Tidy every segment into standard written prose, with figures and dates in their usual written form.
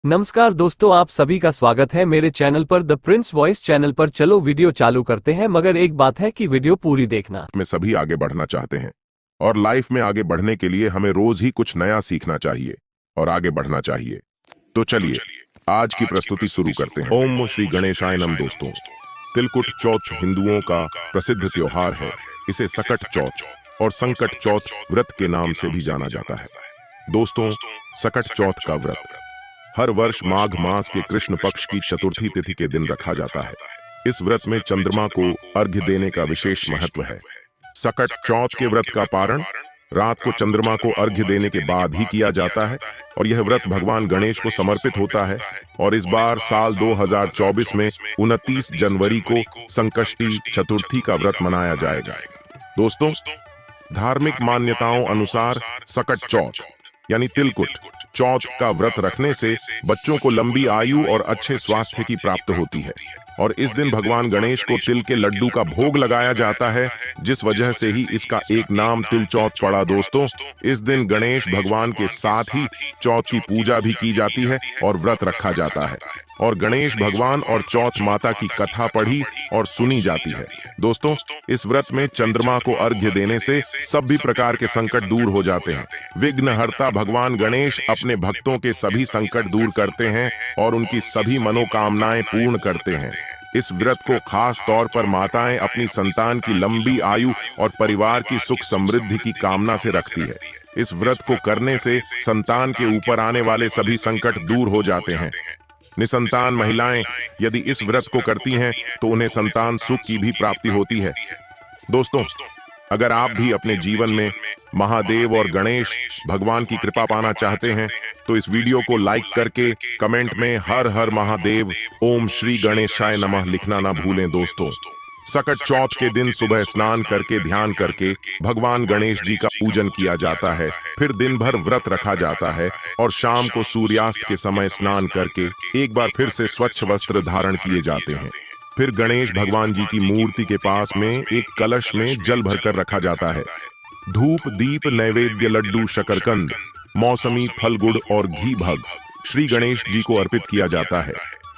नमस्कार दोस्तों, आप सभी का स्वागत है मेरे चैनल पर द प्रिंस वॉइस चैनल पर। चलो वीडियो चालू करते हैं, मगर एक बात है कि वीडियो पूरी देखना। में सभी आगे बढ़ना चाहते हैं और लाइफ में आगे बढ़ने के लिए हमें रोज ही कुछ नया सीखना चाहिए और आगे बढ़ना चाहिए। तो चलिए आज की प्रस्तुति शुरू करते हैं। ओम श्री गणेशाय नमः। दोस्तों, तिलकुट चौथ हिंदुओं का प्रसिद्ध त्योहार है। इसे सकट चौथ और संकट चौथ व्रत के नाम से भी जाना जाता है। दोस्तों, सकट चौथ का व्रत हर वर्ष माघ मास के कृष्ण पक्ष की चतुर्थी तिथि के दिन रखा जाता है। इस व्रत में चंद्रमा को अर्घ्य देने का विशेष महत्व है। सकट चौथ के व्रत का पारण रात को चंद्रमा को अर्घ्य देने के बाद ही किया जाता है और यह व्रत भगवान गणेश को समर्पित होता है। और इस बार साल 2024 में 29 जनवरी को संकष्टी चतुर्थी का व्रत मनाया जाएगा। दोस्तों, धार्मिक मान्यताओं अनुसार सकट चौथ यानी तिलकुट चौथ का व्रत रखने से बच्चों को लंबी आयु और अच्छे स्वास्थ्य की प्राप्त होती है। और इस दिन भगवान गणेश को तिल के लड्डू का भोग लगाया जाता है, जिस वजह से ही इसका एक नाम तिल चौथ पड़ा। दोस्तों, इस दिन गणेश भगवान के साथ ही चौथ की पूजा भी की जाती है और व्रत रखा जाता है और गणेश भगवान और चौथ माता की कथा पढ़ी और सुनी जाती है। दोस्तों, इस व्रत में चंद्रमा को अर्घ्य देने से सभी प्रकार के संकट दूर हो जाते हैं। विघ्नहर्ता भगवान गणेश अपने भक्तों के सभी संकट दूर करते हैं और उनकी सभी मनोकामनाएं पूर्ण करते हैं। इस व्रत को खास तौर पर माताएं अपनी संतान की लंबी आयु और परिवार की सुख समृद्धि की कामना से रखती है। इस व्रत को करने से संतान के ऊपर आने वाले सभी संकट दूर हो जाते हैं। निसंतान महिलाएं यदि इस व्रत को करती हैं तो उन्हें संतान सुख की भी प्राप्ति होती है। दोस्तों, अगर आप भी अपने जीवन में महादेव और गणेश भगवान की कृपा पाना चाहते हैं तो इस वीडियो को लाइक करके कमेंट में हर हर महादेव ओम श्री गणेशाय नमः लिखना ना भूलें। दोस्तों, सकट चौथ के दिन सुबह स्नान करके ध्यान करके भगवान गणेश जी का पूजन किया जाता है। फिर दिन भर व्रत रखा जाता है और शाम को सूर्यास्त के समय स्नान करके एक बार फिर से स्वच्छ वस्त्र धारण किए जाते हैं। फिर गणेश भगवान जी की मूर्ति के पास में एक कलश में जल भरकर रखा जाता है। धूप दीप नैवेद्य लड्डू शकरकंद मौसमी फल गुड़ और घी भग श्री गणेश जी को अर्पित किया जाता है।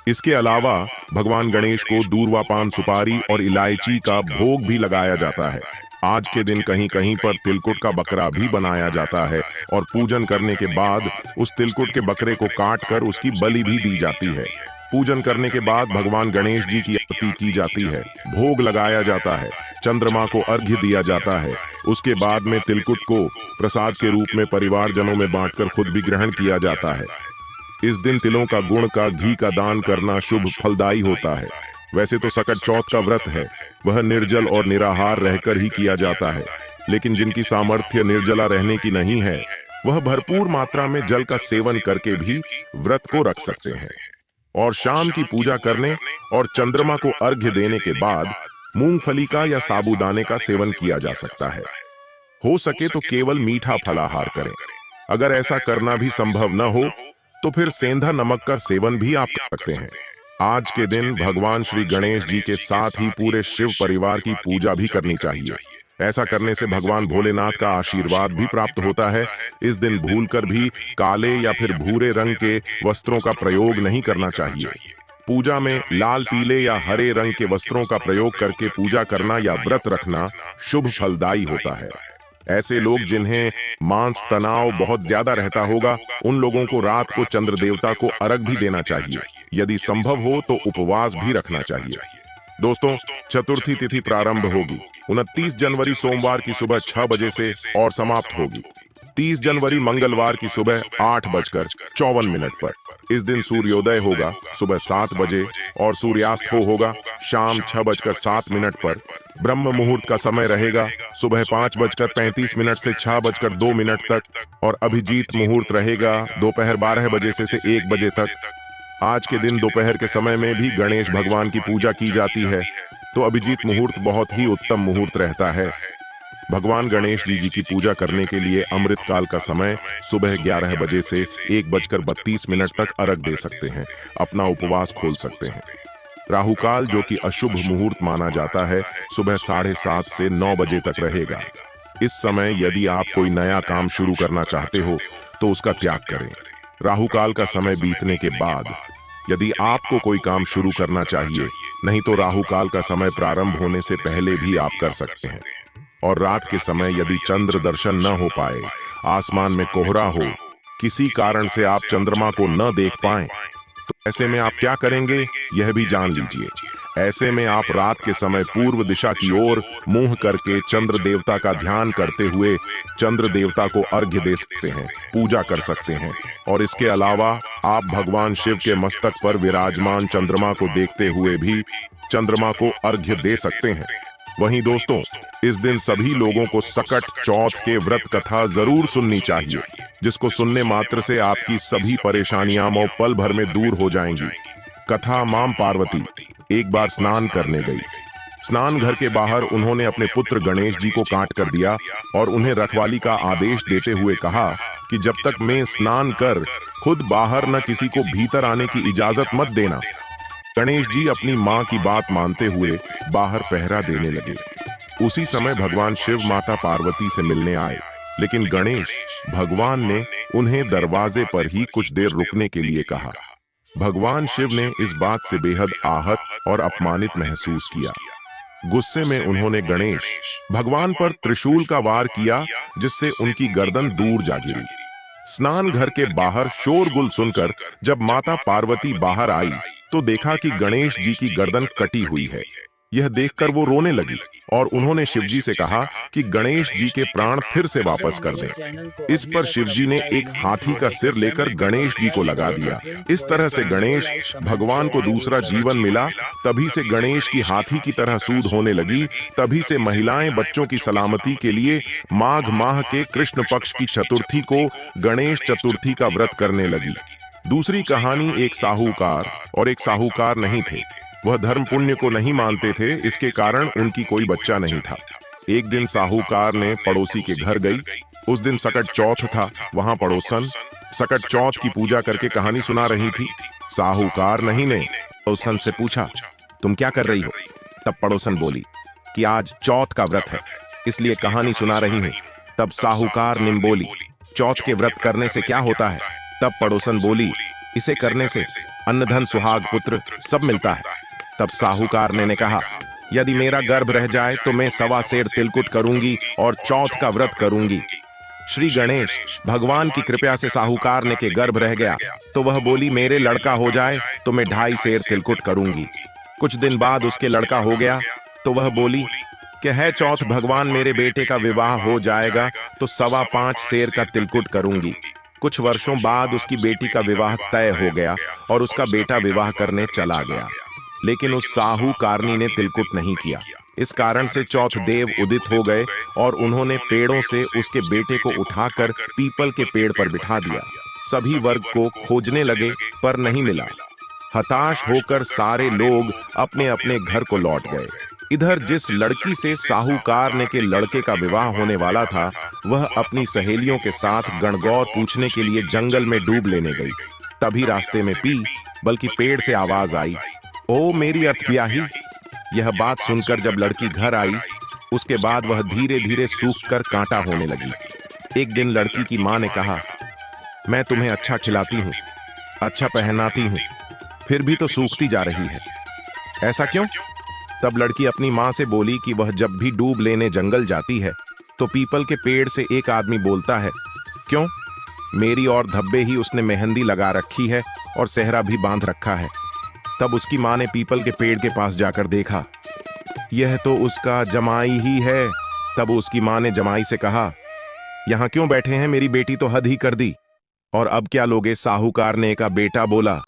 इसके अलावा भगवान गणेश को दूर्वा पान सुपारी और इलायची का भोग भी लगाया जाता है। आज के दिन कहीं कहीं पर तिलकुट का बकरा भी बनाया जाता है और पूजन करने के बाद उस तिलकुट के बकरे को काट कर उसकी बलि भी दी जाती है। पूजन करने के बाद भगवान गणेश जी की आरती की जाती है, भोग लगाया जाता है, चंद्रमा को अर्घ्य दिया जाता है। उसके बाद में तिलकुट को प्रसाद के रूप में परिवारजनों में बांटकर खुद भी ग्रहण किया जाता है। इस दिन तिलों का गुण का घी का दान करना शुभ फलदायी होता है। वैसे तो सकट चौथ का व्रत है वह निर्जल और निराहार रहकर ही किया जाता है, लेकिन जिनकी सामर्थ्य निर्जला रहने की नहीं है वह भरपूर मात्रा में जल का सेवन करके भी व्रत को रख सकते हैं। और शाम की पूजा करने और चंद्रमा को अर्घ्य देने के बाद मूंगफली का या साबूदाने का सेवन किया जा सकता है। हो सके तो केवल मीठा फलाहार करें। अगर ऐसा करना भी संभव न हो तो फिर सेंधा नमक का सेवन भी आप कर सकते हैं। आज के दिन भगवान श्री गणेश जी के साथ ही पूरे शिव परिवार की पूजा भी करनी चाहिए। ऐसा करने से भगवान भोलेनाथ का आशीर्वाद भी प्राप्त होता है। इस दिन भूलकर भी काले या फिर भूरे रंग के वस्त्रों का प्रयोग नहीं करना चाहिए। पूजा में लाल पीले या हरे रंग के वस्त्रों का प्रयोग करके पूजा करना या व्रत रखना शुभ फलदायी होता है। ऐसे लोग जिन्हें मांस तनाव बहुत ज्यादा रहता होगा उन लोगों को रात को चंद्र देवता को अर्घ भी देना चाहिए। यदि संभव हो तो उपवास भी रखना चाहिए। दोस्तों, चतुर्थी तिथि प्रारंभ होगी 29 जनवरी सोमवार की सुबह 6 बजे से और समाप्त होगी 30 जनवरी मंगलवार की सुबह 8:54 पर। इस दिन सूर्योदय होगा सुबह 7 बजे और सूर्यास्त होगा शाम 6:07 पर। ब्रह्म मुहूर्त का समय रहेगा सुबह 5:35 से 6:02 तक और अभिजीत मुहूर्त रहेगा दोपहर 12 बजे से 1 बजे तक। आज के दिन दोपहर के समय में भी गणेश भगवान की पूजा की जाती है, तो अभिजीत मुहूर्त बहुत ही उत्तम मुहूर्त रहता है। भगवान गणेश जी की पूजा करने के लिए अमृत काल का समय सुबह 11 बजे से 1:32 तक अर्घ दे सकते हैं, अपना उपवास खोल सकते हैं। राहु काल जो कि अशुभ मुहूर्त माना जाता है सुबह 7:30 से 9 बजे तक रहेगा। इस समय यदि आप कोई नया काम शुरू करना चाहते हो तो उसका त्याग करें। राहु काल का समय बीतने के बाद यदि आपको कोई काम शुरू करना चाहिए, नहीं तो राहु काल का समय प्रारंभ होने से पहले भी आप कर सकते हैं। और रात के समय यदि चंद्र दर्शन न हो पाए, आसमान में कोहरा हो, किसी कारण से आप चंद्रमा को न देख पाएं, तो ऐसे में आप क्या करेंगे यह भी जान लीजिए। ऐसे में आप रात के समय पूर्व दिशा की ओर मुंह करके चंद्र देवता का ध्यान करते हुए चंद्र देवता को अर्घ्य दे सकते हैं, पूजा कर सकते हैं। और इसके अलावा आप भगवान शिव के मस्तक पर विराजमान चंद्रमा को देखते हुए भी चंद्रमा को अर्घ्य दे सकते हैं। वहीं दोस्तों, इस दिन सभी लोगों को सकट चौथ के व्रत कथा जरूर सुननी चाहिए, जिसको सुनने मात्र से आपकी सभी परेशानियां पल भर में दूर हो जाएंगी। कथा। मां पार्वती एक बार स्नान करने गई। स्नान घर के बाहर उन्होंने अपने पुत्र गणेश जी को काट कर दिया और उन्हें रखवाली का आदेश देते हुए कहा कि जब तक मैं स्नान कर खुद बाहर न किसी को भीतर आने की इजाजत मत देना। गणेश जी अपनी मां की बात मानते हुए बाहर पहरा देने लगे। उसी समय भगवान शिव माता पार्वती से मिलने आए, लेकिन गणेश भगवान ने उन्हें दरवाजे पर ही कुछ देर रुकने के लिए कहा। भगवान शिव ने इस बात से बेहद आहत और अपमानित महसूस किया। गुस्से में उन्होंने गणेश भगवान पर त्रिशूल का वार किया, जिससे उनकी गर्दन दूर जा गिरी। स्नान घर के बाहर शोरगुल सुनकर जब माता पार्वती बाहर आई तो देखा कि गणेश जी की गर्दन कटी हुई है। यह देखकर वो रोने लगी और उन्होंने शिवजी से कहा कि गणेश जी के प्राण फिर से वापस कर दें। इस पर शिवजी ने एक हाथी का सिर लेकर गणेश जी को लगा दिया। इस तरह से गणेश भगवान को दूसरा जीवन मिला। तभी से गणेश की हाथी की तरह सूंड होने लगी। तभी से महिलाएं बच्चों की सलामती के लिए माघ माह के कृष्ण पक्ष की चतुर्थी को गणेश चतुर्थी का व्रत करने लगी। दूसरी कहानी। एक साहूकार और एक साहूकार नहीं थे। वह धर्म पुण्य को नहीं मानते थे, इसके कारण उनकी कोई बच्चा नहीं था। एक दिन साहूकार ने पड़ोसी के घर गई। उस दिन सकट चौथ था। वहां पड़ोसन सकट चौथ की पूजा करके कहानी सुना रही थी। साहूकार नहीं ने पड़ोसन से पूछा, तुम क्या कर रही हो? तब पड़ोसन बोली कि आज चौथ का व्रत है, इसलिए कहानी सुना रही हूँ। तब साहूकार ने बोली, चौथ के व्रत करने से क्या होता है? तब पड़ोसन बोली, इसे करने से अन्न धन सुहाग पुत्र सब मिलता है। तब साहूकार ने कहा, यदि मेरा गर्भ रह जाए तो मैं 1.25 सेर तिलकुट करूंगी और चौथ का व्रत करूंगी। श्री गणेश भगवान की कृपा से साहूकार ने के गर्भ रह गया तो वह बोली, मेरे लड़का हो जाए तो मैं 2.5 सेर तिलकुट करूंगी। कुछ दिन बाद उसके लड़का हो गया तो वह बोली कि है चौथ भगवान मेरे बेटे का विवाह हो जाएगा तो 5.25 सेर का तिलकुट करूंगी। कुछ वर्षों बाद उसकी बेटी का विवाह तय हो गया और उसका बेटा विवाह करने चला गया, लेकिन उस साहूकारनी ने तिलकुट नहीं किया। इस कारण से चौथ देव उदित हो गए और उन्होंने पेड़ों से उसके बेटे को उठाकर पीपल के पेड़ पर बिठा दिया। सभी वर्ग को खोजने लगे पर नहीं मिला। हताश होकर सारे लोग अपने अपने घर को लौट गए। इधर जिस लड़की से साहूकार ने के लड़के का विवाह होने वाला था, वह अपनी सहेलियों के साथ गणगौर पूछने के लिए जंगल में डूब लेने गई। तभी रास्ते में बल्कि पेड़ से आवाज आई, ओ मेरी अर्थब्याही। यह बात सुनकर जब लड़की घर आई, उसके बाद वह धीरे धीरे सूख कर कांटा होने लगी। एक दिन लड़की की मां ने कहा, मैं तुम्हें अच्छा खिलाती हूँ, अच्छा पहनाती हूँ, फिर भी तो सूखती जा रही है, ऐसा क्यों? तब लड़की अपनी मां से बोली कि वह जब भी डूब लेने जंगल जाती है तो पीपल के पेड़ से एक आदमी बोलता है, क्यों? मेरी और धब्बे ही उसने मेहंदी लगा रखी है और सेहरा भी बांध रखा है। तब उसकी मां ने पीपल के पेड़ के पास जाकर देखा, यह तो उसका जमाई ही है। तब उसकी मां ने जमाई से कहा, यहां क्यों बैठे हैं? मेरी बेटी तो हद ही कर दी, और अब क्या लोगे? साहूकार ने का बेटा बोला,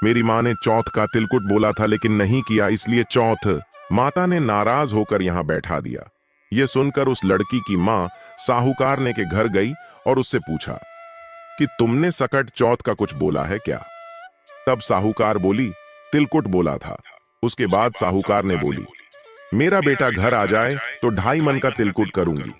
मेरी मां ने चौथ का तिलकुट बोला था लेकिन नहीं किया, इसलिए चौथ। माता ने नाराज होकर यहां बैठा दिया। यह सुनकर उस लड़की की मां साहूकार ने के घर गई और उससे पूछा कि तुमने सकट चौथ का कुछ बोला है क्या? तब साहूकार बोली, तिलकुट बोला था। उसके बाद साहूकार ने बोली, मेरा बेटा घर आ जाए तो 2.5 मन का तिलकुट करूंगी।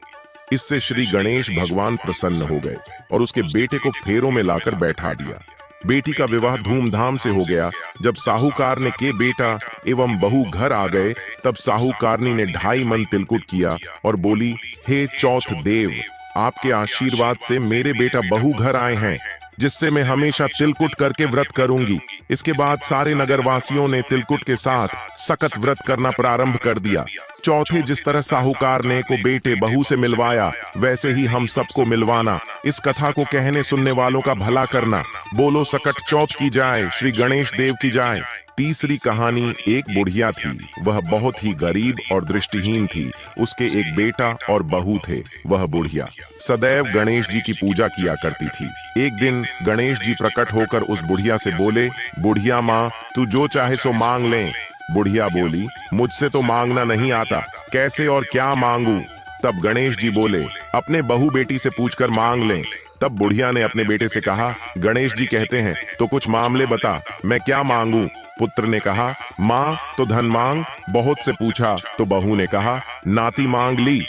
इससे श्री गणेश भगवान प्रसन्न हो गए और उसके बेटे को फेरों में लाकर बैठा दिया। बेटी का विवाह धूमधाम से हो गया। जब साहूकार ने के बेटा एवं बहू घर आ गए, तब साहूकारनी ने 2.5 मन तिलकुट किया और बोली, हे चौथ देव, आपके आशीर्वाद से मेरे बेटा बहू घर आए हैं। जिससे मैं हमेशा तिलकुट करके व्रत करूंगी। इसके बाद सारे नगरवासियों ने तिलकुट के साथ सख्त व्रत करना प्रारंभ कर दिया। चौथे, जिस तरह साहूकार ने को बेटे बहू से मिलवाया, वैसे ही हम सबको मिलवाना। इस कथा को कहने सुनने वालों का भला करना। बोलो सकट चौथ की जाए, श्री गणेश देव की जाए। तीसरी कहानी, एक बुढ़िया थी। वह बहुत ही गरीब और दृष्टिहीन थी। उसके एक बेटा और बहू थे। वह बुढ़िया सदैव गणेश जी की पूजा किया करती थी। एक दिन गणेश जी प्रकट होकर उस बुढ़िया से बोले, बुढ़िया माँ, तू जो चाहे सो मांग ले। बुढ़िया बोली, मुझसे तो मांगना नहीं आता, कैसे और क्या मांगू? तब गणेश जी बोले, अपने बहू बेटी से पूछकर मांग लें। तब बुढ़िया ने अपने बेटे से कहा, गणेश जी कहते हैं तो कुछ मामले बता, मैं क्या मांगू? पुत्र ने कहा, माँ तो धन मांग। बहुत से पूछा तो बहू ने कहा, नाती मांग ली।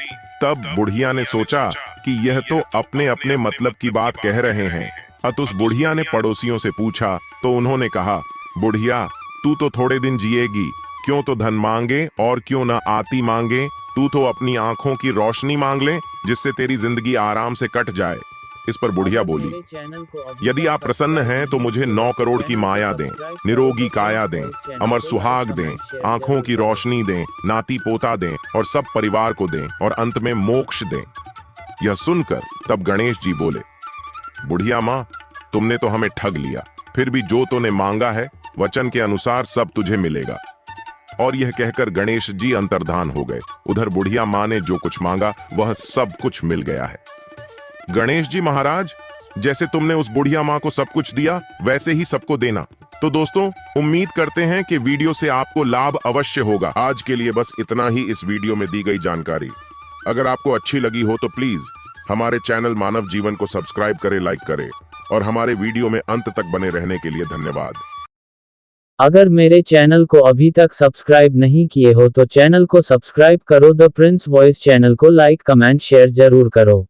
तब बुढ़िया ने सोचा कि यह तो अपने अपने मतलब की बात कह रहे हैं। अत उस बुढ़िया ने पड़ोसियों से पूछा तो उन्होंने कहा, बुढ़िया तू तो थोड़े दिन जिएगी, क्यों तो धन मांगे और क्यों ना आती मांगे। तू तो अपनी आंखों की रोशनी मांग ले, जिससे तेरी जिंदगी आराम से कट जाए। इस पर बुढ़िया बोली, यदि आप प्रसन्न हैं तो मुझे 9 करोड़ की माया दें, निरोगी काया दें, अमर सुहाग दें, आंखों की रोशनी दें, नाती पोता दें और सब परिवार को दें और अंत में मोक्ष दें। यह सुनकर तब गणेश जी बोले, बुढ़िया माँ, तुमने तो हमें ठग लिया। फिर भी जो तूने मांगा है वचन के अनुसार सब तुझे मिलेगा। और यह कहकर गणेश जी अंतर्धान हो गए। उधर बुढ़िया माँ ने जो कुछ मांगा वह सब कुछ मिल गया है। गणेश जी महाराज, जैसे तुमने उस बुढ़िया माँ को सब कुछ दिया, वैसे ही सबको देना। तो दोस्तों, उम्मीद करते हैं कि वीडियो से आपको लाभ अवश्य होगा। आज के लिए बस इतना ही इस वीडियो में दी गई जानकारी। अगर आपको अच्छी लगी हो तो प्लीज हमारे चैनल मानव जीवन को सब्सक्राइब करें, लाइक करें और हमारे वीडियो में अंत तक बने रहने के लिए धन्यवाद। अगर मेरे चैनल को अभी तक सब्सक्राइब नहीं किए हो तो चैनल को सब्सक्राइब करो। द प्रिंस वॉइस चैनल को लाइक, कमेंट, शेयर जरूर करो।